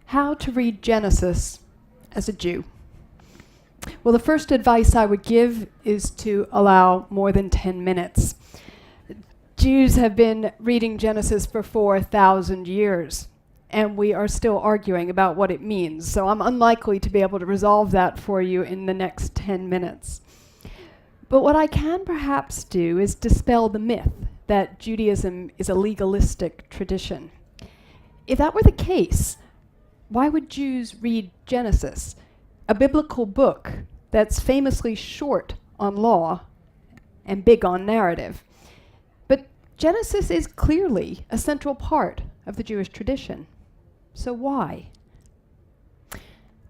How to read Genesis as a Jew. Well, the first advice I would give is to allow more than 10 minutes. Jews have been reading Genesis for 4,000 years, and we are still arguing about what it means, so I'm unlikely to be able to resolve that for you in the next 10 minutes. But what I can perhaps do is dispel the myth that Judaism is a legalistic tradition. If that were the case, why would Jews read Genesis, a biblical book that's famously short on law and big on narrative? But Genesis is clearly a central part of the Jewish tradition. So why?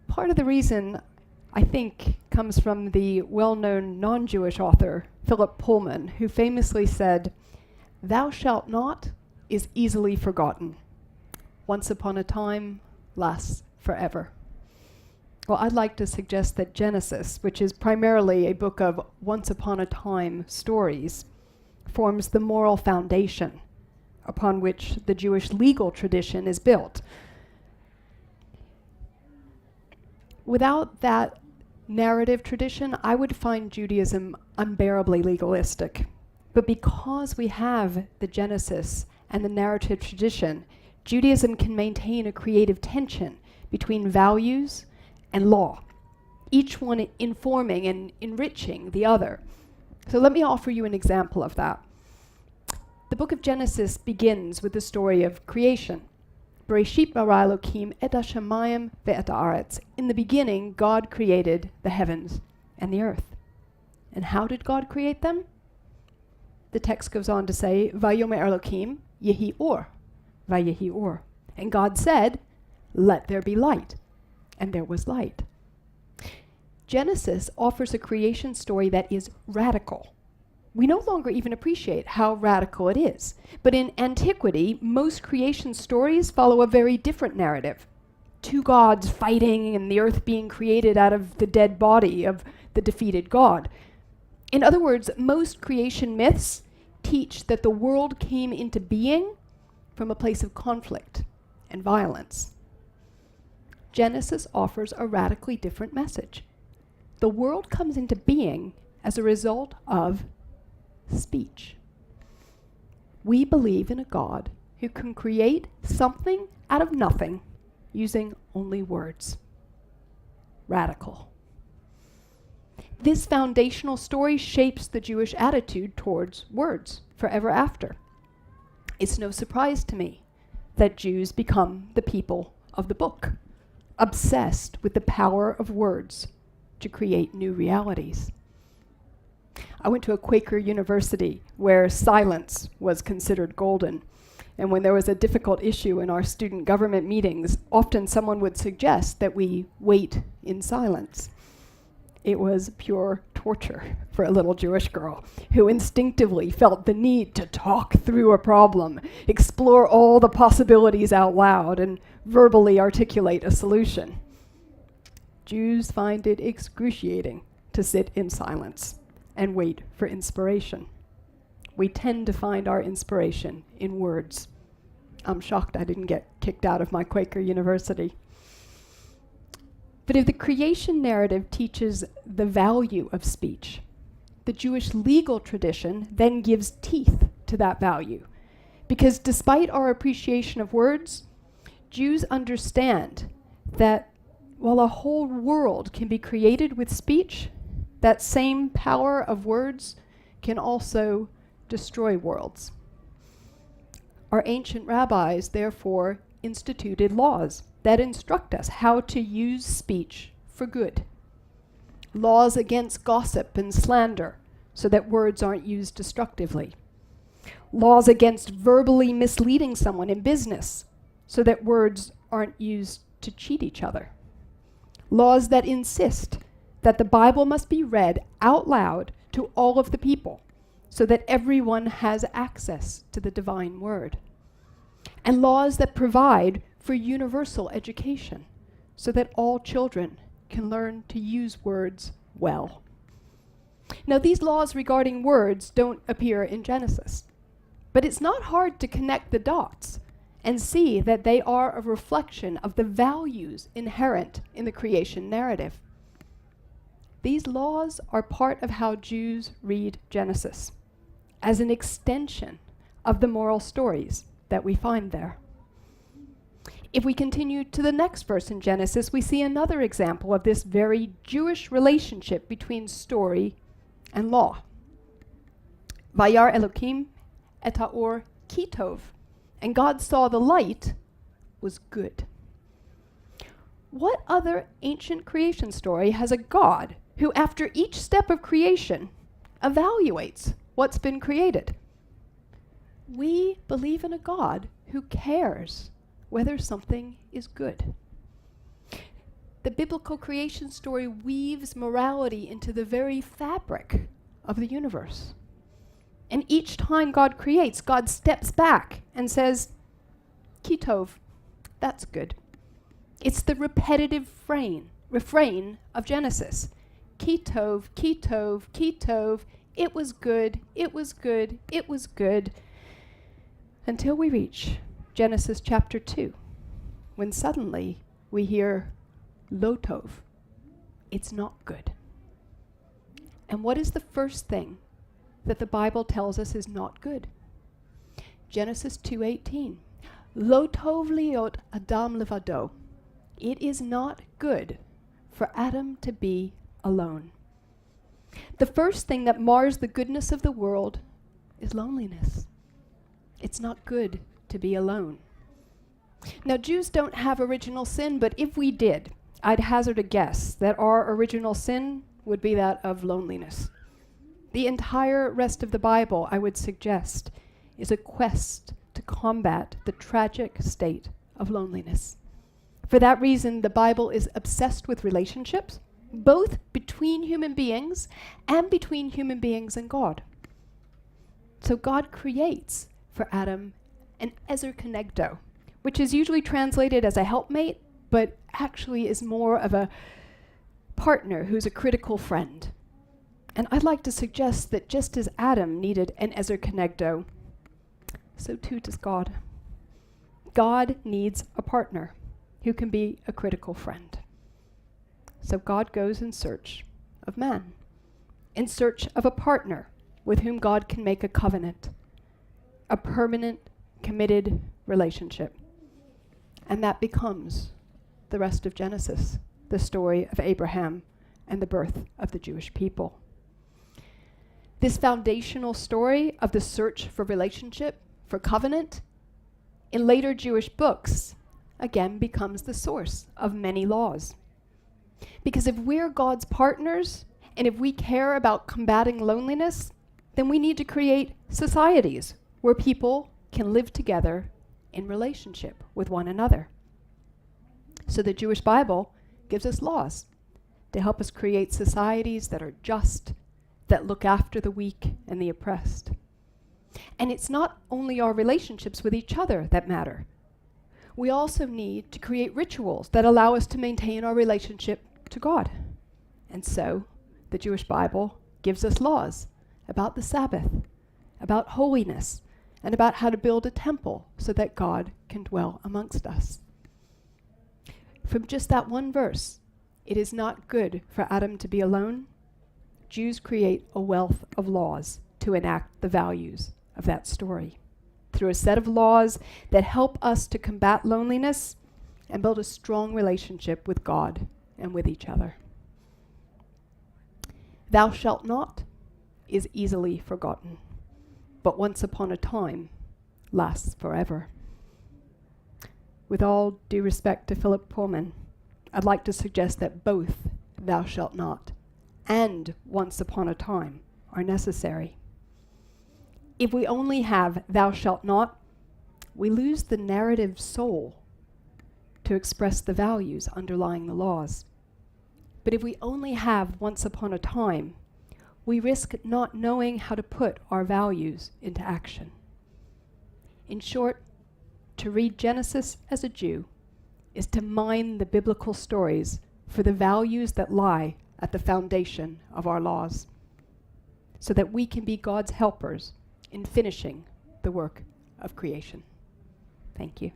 Part of the reason, I think, comes from the well-known non-Jewish author, Philip Pullman, who famously said, "Thou shalt not is easily forgotten. Once upon a time lasts forever." Well, I'd like to suggest that Genesis, which is primarily a book of once upon a time stories, forms the moral foundation upon which the Jewish legal tradition is built. Without that narrative tradition, I would find Judaism unbearably legalistic. But because we have the Genesis and the narrative tradition, Judaism can maintain a creative tension between values and law, each one informing and enriching the other. So let me offer you an example of that. The book of Genesis begins with the story of creation. Bereshit bara Elokim et hashamayim ve'et haaretz. In the beginning, God created the heavens and the earth. And how did God create them? The text goes on to say, Vayomer Elokim yehi or. Vayehi or. And God said, "Let there be light." And there was light. Genesis offers a creation story that is radical. We no longer even appreciate how radical it is. But in antiquity, most creation stories follow a very different narrative. Two gods fighting and the earth being created out of the dead body of the defeated god. In other words, most creation myths teach that the world came into being from a place of conflict and violence. Genesis offers a radically different message. The world comes into being as a result of speech. We believe in a God who can create something out of nothing using only words. Radical. This foundational story shapes the Jewish attitude towards words forever after. It's no surprise to me that Jews become the people of the book, obsessed with the power of words to create new realities. I went to a Quaker university where silence was considered golden. And when there was a difficult issue in our student government meetings, often someone would suggest that we wait in silence. It was pure torture for a little Jewish girl who instinctively felt the need to talk through a problem, explore all the possibilities out loud, and verbally articulate a solution. Jews find it excruciating to sit in silence and wait for inspiration. We tend to find our inspiration in words. I'm shocked I didn't get kicked out of my Quaker university. But if the creation narrative teaches the value of speech, the Jewish legal tradition then gives teeth to that value. Because despite our appreciation of words, Jews understand that while a whole world can be created with speech, that same power of words can also destroy worlds. Our ancient rabbis, therefore, instituted laws that instruct us how to use speech for good. Laws against gossip and slander, so that words aren't used destructively. Laws against verbally misleading someone in business, so that words aren't used to cheat each other. Laws that insist that the Bible must be read out loud to all of the people, so that everyone has access to the divine word. And laws that provide for universal education, so that all children can learn to use words well. Now, these laws regarding words don't appear in Genesis, but it's not hard to connect the dots and see that they are a reflection of the values inherent in the creation narrative. These laws are part of how Jews read Genesis, as an extension of the moral stories that we find there. If we continue to the next verse in Genesis, we see another example of this very Jewish relationship between story and law. Vayar Elokim et haor ki tov, and God saw the light was good. What other ancient creation story has a God who, after each step of creation, evaluates what's been created? We believe in a God who cares whether something is good. The biblical creation story weaves morality into the very fabric of the universe. And each time God creates, God steps back and says, Ki tov, that's good. It's the repetitive refrain of Genesis. Ki tov, ki tov, ki tov, it was good, it was good, it was good, until we reach Genesis chapter 2, when suddenly we hear lo tov, it's not good. And what is the first thing that the Bible tells us is not good? Genesis 2:18. Lo tov liot Adam levado. It is not good for Adam to be alone. The first thing that mars the goodness of the world is loneliness. It's not good to be alone. Now, Jews don't have original sin, but if we did, I'd hazard a guess that our original sin would be that of loneliness. The entire rest of the Bible, I would suggest, is a quest to combat the tragic state of loneliness. For that reason, the Bible is obsessed with relationships, both between human beings and between human beings and God. So God creates for Adam an ezer kenegdo, which is usually translated as a helpmate, but actually is more of a partner who's a critical friend. And I'd like to suggest that just as Adam needed an ezer kenegdo, so too does God. God needs a partner who can be a critical friend. So God goes in search of man, in search of a partner with whom God can make a covenant, a permanent, committed relationship. And that becomes the rest of Genesis, the story of Abraham and the birth of the Jewish people. This foundational story of the search for relationship, for covenant, in later Jewish books, again becomes the source of many laws. Because if we're God's partners, and if we care about combating loneliness, then we need to create societies where people can live together in relationship with one another. So the Jewish Bible gives us laws to help us create societies that are just, that look after the weak and the oppressed. And it's not only our relationships with each other that matter. We also need to create rituals that allow us to maintain our relationship to God. And so the Jewish Bible gives us laws about the Sabbath, about holiness, and about how to build a temple so that God can dwell amongst us. From just that one verse, it is not good for Adam to be alone. Jews create a wealth of laws to enact the values of that story, through a set of laws that help us to combat loneliness and build a strong relationship with God and with each other. Thou shalt not is easily forgotten, but once upon a time lasts forever. With all due respect to Philip Pullman, I'd like to suggest that both thou shalt not and once upon a time are necessary. If we only have thou shalt not, we lose the narrative soul to express the values underlying the laws. But if we only have once upon a time, we risk not knowing how to put our values into action. In short, to read Genesis as a Jew is to mine the biblical stories for the values that lie at the foundation of our laws, so that we can be God's helpers in finishing the work of creation. Thank you.